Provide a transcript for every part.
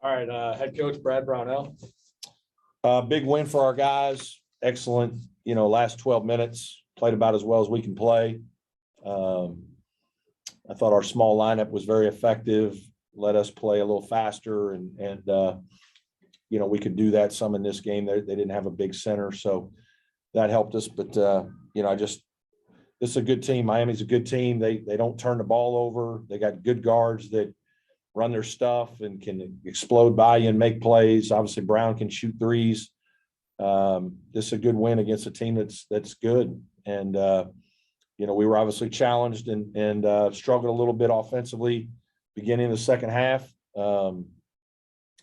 All right, head coach Brad Brownell. Big win for our guys. Excellent, last 12 minutes, played about as well as we can play. I thought our small lineup was very effective, let us play a little faster and we could do that some in this game. They didn't have a big center, so that helped us. But, this is a good team. Miami's a good team. They don't turn the ball over. They got good guards that run their stuff and can explode by you and make plays. Obviously, Brown can shoot threes. This is a good win against a team that's good. And, we were obviously challenged and struggled a little bit offensively beginning of the second half.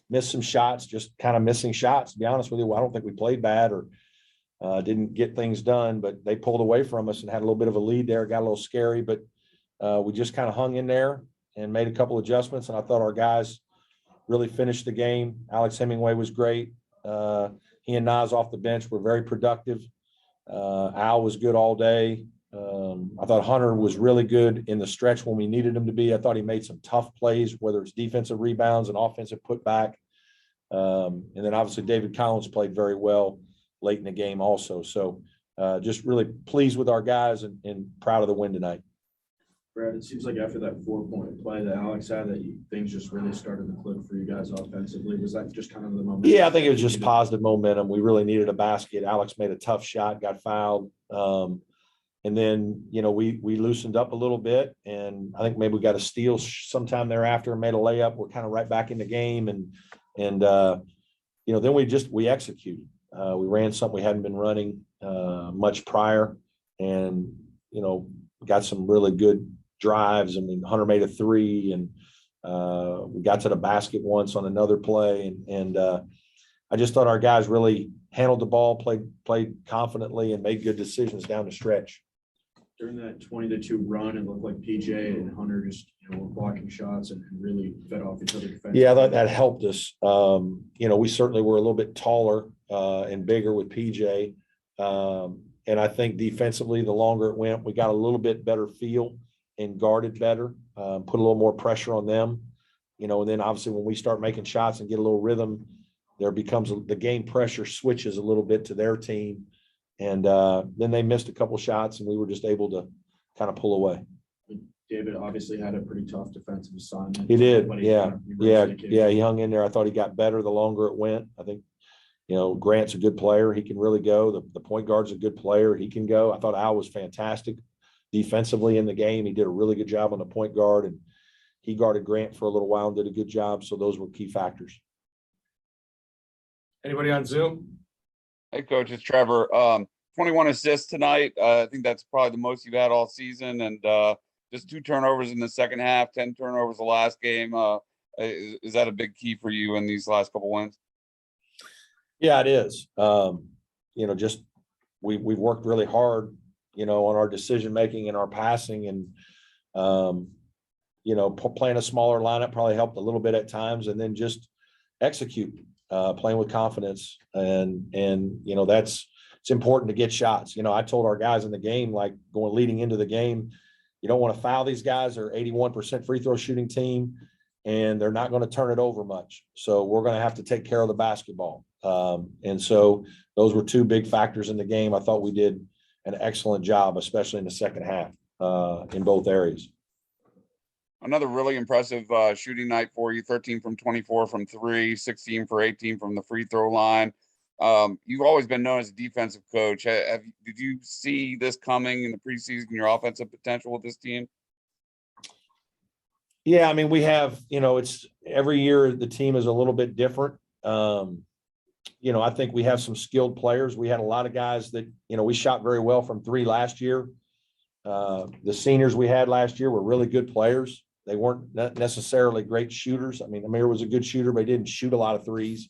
Missed some shots, just kind of missing shots, to be honest with you. I don't think we played bad or didn't get things done, but they pulled away from us and had a little bit of a lead there. Got a little scary, but we just kind of hung in there and made a couple adjustments. And I thought our guys really finished the game. Alex Hemingway was great. He and Nas off the bench were very productive. Al was good all day. I thought Hunter was really good in the stretch when we needed him to be. I thought he made some tough plays, whether it's defensive rebounds and offensive putback. And then obviously David Collins played very well late in the game also. So just really pleased with our guys and proud of the win tonight. Brad, it seems like after that 4-point play that Alex had, things just really started to click for you guys offensively. Was that just kind of the moment? Yeah, I think it was just positive momentum. We really needed a basket. Alex made a tough shot, got fouled. And then, we loosened up a little bit, and I think maybe we got a steal sometime thereafter and made a layup. We're kind of right back in the game. And then we executed. We ran something we hadn't been running much prior and, got some really good drives. I mean, Hunter made a three and we got to the basket once on another play. And I just thought our guys really handled the ball, played confidently and made good decisions down the stretch. During that 20-2 run, it looked like PJ and Hunter just, were blocking shots and really fed off each other defensively. Yeah, that helped us. We certainly were a little bit taller and bigger with PJ. And I think defensively, the longer it went, we got a little bit better feel and guarded better, put a little more pressure on them. And then obviously when we start making shots and get a little rhythm, there becomes the game pressure switches a little bit to their team. And then they missed a couple shots and we were just able to kind of pull away. David obviously had a pretty tough defensive assignment. He did. Yeah. He hung in there. I thought he got better the longer it went. I think, Grant's a good player. He can really go. The point guard's a good player. He can go. I thought Al was fantastic defensively in the game. He did a really good job on the point guard, and he guarded Grant for a little while and did a good job. So those were key factors. Anybody on Zoom? Hey, Coach, it's Trevor. 21 assists tonight. I think that's probably the most you've had all season. And just 2 turnovers in the second half, 10 turnovers the last game. Is that a big key for you in these last couple wins? Yeah, it is. Just we've worked really hard, on our decision-making and our passing and, playing a smaller lineup probably helped a little bit at times, and then just execute, playing with confidence. And it's important to get shots. I told our guys in the game, like leading into the game, you don't want to foul these guys. They're 81% free throw shooting team, and they're not going to turn it over much. So we're going to have to take care of the basketball. And so those were 2 big factors in the game. I thought we did an excellent job, especially in the second half, in both areas. Another really impressive shooting night for you, 13 from 24 from 3, 16 for 18 from the free throw line. You've always been known as a defensive coach. Did you see this coming in the preseason, your offensive potential with this team? Yeah, I mean, we have, it's every year the team is a little bit different. I think we have some skilled players. We had a lot of guys that, we shot very well from 3 last year. The seniors we had last year were really good players. They weren't necessarily great shooters. I mean, Amir was a good shooter, but he didn't shoot a lot of threes.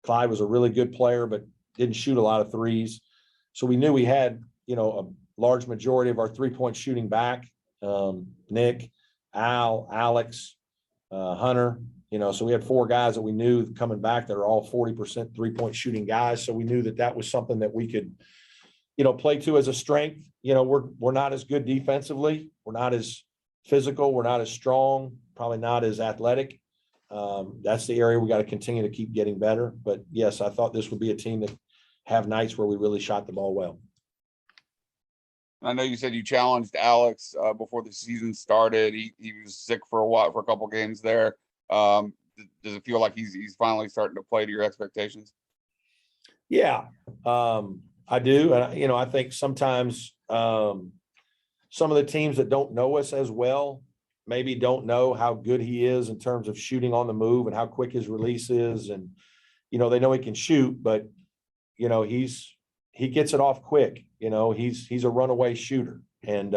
Clyde was a really good player, but didn't shoot a lot of threes. So we knew we had, a large majority of our 3-point shooting back. Nick, Al, Alex, Hunter, so we had 4 guys that we knew coming back that are all 40% 3-point shooting guys. So we knew that was something that we could, play to as a strength. We're not as good defensively. We're not as physical. We're not as strong, probably not as athletic. That's the area we got to continue to keep getting better. But yes, I thought this would be a team that have nights where we really shot the ball well. I know you said you challenged Alex before the season started. He was sick for a couple games there. Does it feel like he's finally starting to play to your expectations? Yeah, I do. And, I think sometimes some of the teams that don't know us as well maybe don't know how good he is in terms of shooting on the move and how quick his release is. And, they know he can shoot, but, he gets it off quick. He's a runaway shooter. And,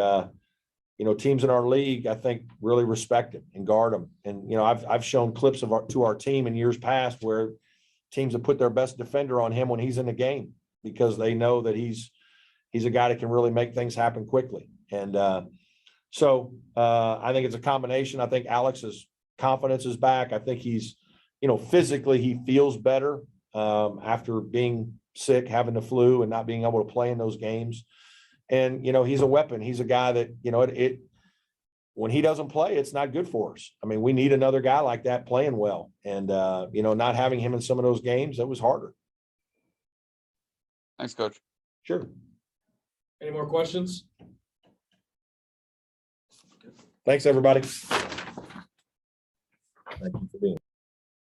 teams in our league, I think, really respect him and guard him. And, I've shown clips to our team in years past where teams have put their best defender on him when he's in the game because they know that he's a guy that can really make things happen quickly. And so I think it's a combination. I think Alex's confidence is back. I think he's, physically he feels better after being sick, having the flu and not being able to play in those games. And, he's a weapon. He's a guy that, when he doesn't play, it's not good for us. I mean, we need another guy like that playing well. And, not having him in some of those games, that was harder. Thanks, Coach. Sure. Any more questions? Thanks, everybody. Thank you for being.